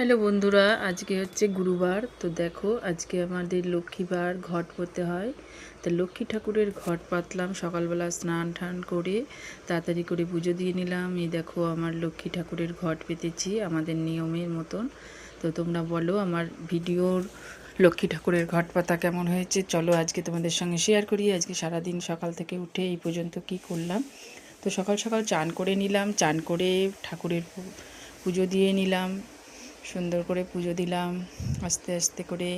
Hello বন্ধুরা, আজকে হচ্ছে গুরুবার। তো দেখো, আজকে আমাদের লক্ষ্মীবার ঘট করতে হয়। তো লক্ষ্মী ঠাকুরের ঘট পাতলাম সকালবেলা, স্নান টান করে তাড়াতাড়ি করে পুজো দিয়ে নিলাম। এই দেখো, আমার লক্ষ্মী ঠাকুরের ঘট পেতেছি আমাদের নিয়মের মতন। তো তোমরা বলো আমার ভিডিওর লক্ষ্মী ঠাকুরের ঘট পাতা কেমন হয়েছে। চলো আজকে তোমাদের সঙ্গে শেয়ার করি আজকে সারাদিন সকাল থেকে উঠে এই পর্যন্ত কি করলাম। তো সকাল সকাল চান করে নিলাম, চান করে ঠাকুরের পুজো দিয়ে নিলাম, সুন্দর করে পুজো দিলাম আস্তে আস্তে করে।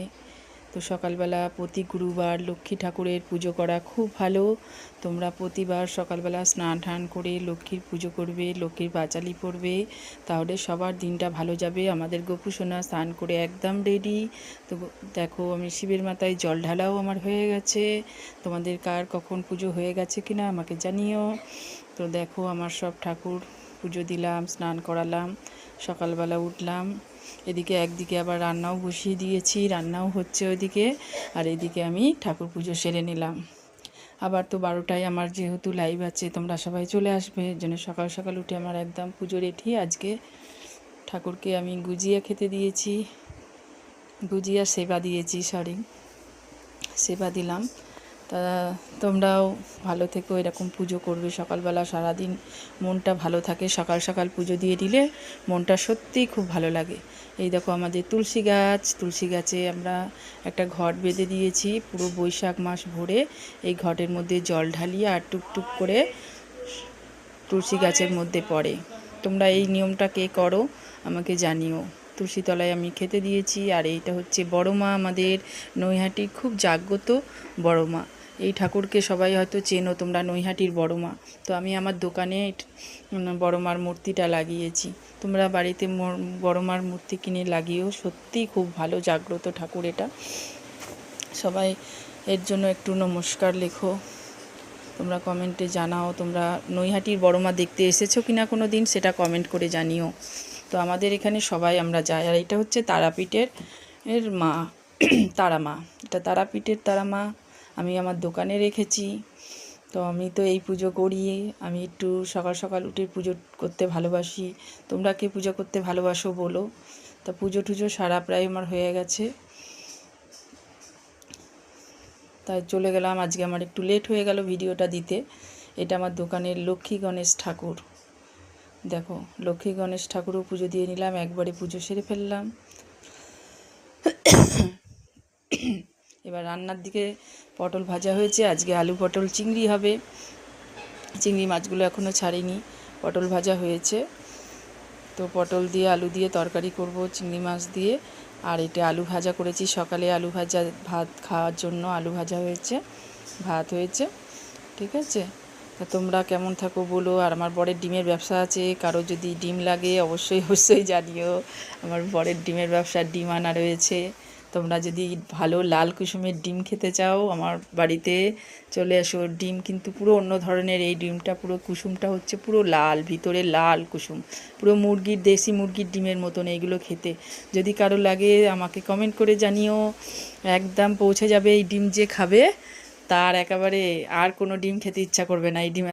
তো সকালবেলা প্রতি গুরুবার লক্ষ্মী ঠাকুরের পুজো করা খুব ভালো। তোমরা প্রতিবার সকালবেলা স্নান টান করে লক্ষ্মীর পুজো করবে, লক্ষ্মীর পাঁচালি পড়বে, তাহলে সবার দিনটা ভালো যাবে। আমাদের গোপু সোনা স্নান করে একদম রেডি। তো দেখো, আমি শিবের মাথায় জল ঢালাও আমার হয়ে গেছে। তোমাদের কার কখন পুজো হয়ে গেছে কিনা আমাকে জানিও। তো দেখো, আমার সব ঠাকুর পুজো দিলাম, স্নান করালাম, সকালবেলা উঠলাম। এদিকে একদিকে আবার রান্নাও বসিয়ে দিয়েছি, রান্নাও হচ্ছে ওইদিকে, আর এদিকে আমি ঠাকুর পুজো সেরে নিলাম। আবার তো 12টায় আমার যেহেতু লাইভ আছে, তোমরা সবাই চলে আসবে, এর জন্য সকাল সকাল উঠে আমার একদম পুজো রেডি। আজকে ঠাকুরকে আমি গুজিয়া খেতে দিয়েছি, গুজিয়া সেবা দিয়েছি, সেবা দিলাম। তা তোমরাও ভালো থেকো, এরকম পুজো করবে সকালবেলা, সারাদিন মনটা ভালো থাকে। সকাল সকাল পুজো দিয়ে দিলে মনটা সত্যিই খুব ভালো লাগে। এই দেখো, আমাদের তুলসী গাছে আমরা একটা ঘট বেঁধে দিয়েছি, পুরো বৈশাখ মাস ভরে এই ঘটের মধ্যে জল ঢালিয়ে আর টুকটুক করে তুলসী গাছের মধ্যে পড়ে। তোমরা এই নিয়মটা কে করো আমাকে জানিও। তুলসী তলায় আমি খেতে দিয়েছি। আর এইটা হচ্ছে বড় মা, আমাদের নৈহাটির খুব জাগ্রত বড় মা। এই ঠাকুরকে সবাই হয়তো চেনো তোমরা, নৈহাটির বড় মা। তো আমি আমার দোকানে বড় মার মূর্তিটা লাগিয়েছি। তোমরা বাড়িতে বড় মার মূর্তি কিনে লাগিয়েও, সত্যিই খুব ভালো জাগ্রত ঠাকুর এটা। সবাই এর জন্য একটু নমস্কার লেখো, তোমরা কমেন্টে জানাও। তোমরা নৈহাটির বড় মা দেখতে এসেছো কিনা কোনো দিন, সেটা কমেন্ট করে জানিও। তো আমাদের এখানে সবাই আমরা যাই। আর এটা হচ্ছে তারাপীঠের মা, তারা মা। এটা তারাপীঠের তারা মা, আমি আমার দোকানে রেখেছি। তো আমি তো এই পুজো করি, আমি একটু সকাল সকাল উঠে পুজো করতে ভালোবাসি। তোমরা কে পুজো করতে ভালোবাসো বলো। তা পুজো টুজো সারা প্রায় আমার হয়ে গেছে, তাই চলে গেলাম। আজকে আমার একটু লেট হয়ে গেল ভিডিওটা দিতে। এটা আমার দোকানের লক্ষ্মী গণেশ ঠাকুর। দেখো, লক্ষ্মী গণেশ ঠাকুরও পুজো দিয়ে নিলাম, একবারে পুজো সেরে ফেললাম। এবার রান্নার দিকে পটল ভাজা হয়েছে, আজকে আলু পটল চিংড়ি হবে। চিংড়ি মাছগুলো এখনও ছাড়িনি, পটল ভাজা হয়েছে। তো পটল দিয়ে আলু দিয়ে তরকারি করব চিংড়ি মাছ দিয়ে। আর এটা আলু ভাজা করেছি, সকালে আলু ভাজা ভাত খাওয়ার জন্য আলু ভাজা হয়েছে, ভাত হয়েছে। ঠিক আছে, তা তোমরা কেমন থাকো বলো। আর আমার বরের ডিমের ব্যবসা আছে, কারো যদি ডিম লাগে অবশ্যই অবশ্যই জানিও। আমার বরের ডিমের ব্যবসার ডিম আনা রয়েছে। তোমরা যদি ভালো লাল কুসুমের ডিম খেতে চাও আমার বাড়িতে চলে এসো। ডিম কিন্তু পুরো অন্য ধরনের, এই ডিমটা পুরো কুসুমটা হচ্ছে পুরো লাল, ভিতরে লাল কুসুম, পুরো মুরগির, দেশি মুরগির ডিমের মতন এইগুলো খেতে। যদি কারো লাগে আমাকে কমেন্ট করে জানিও, একদম পৌঁছে যাবে। এই ডিম যে খাবে তার একেবারে আর কোনো ডিম খেতে ইচ্ছা করবে না। এই ডিম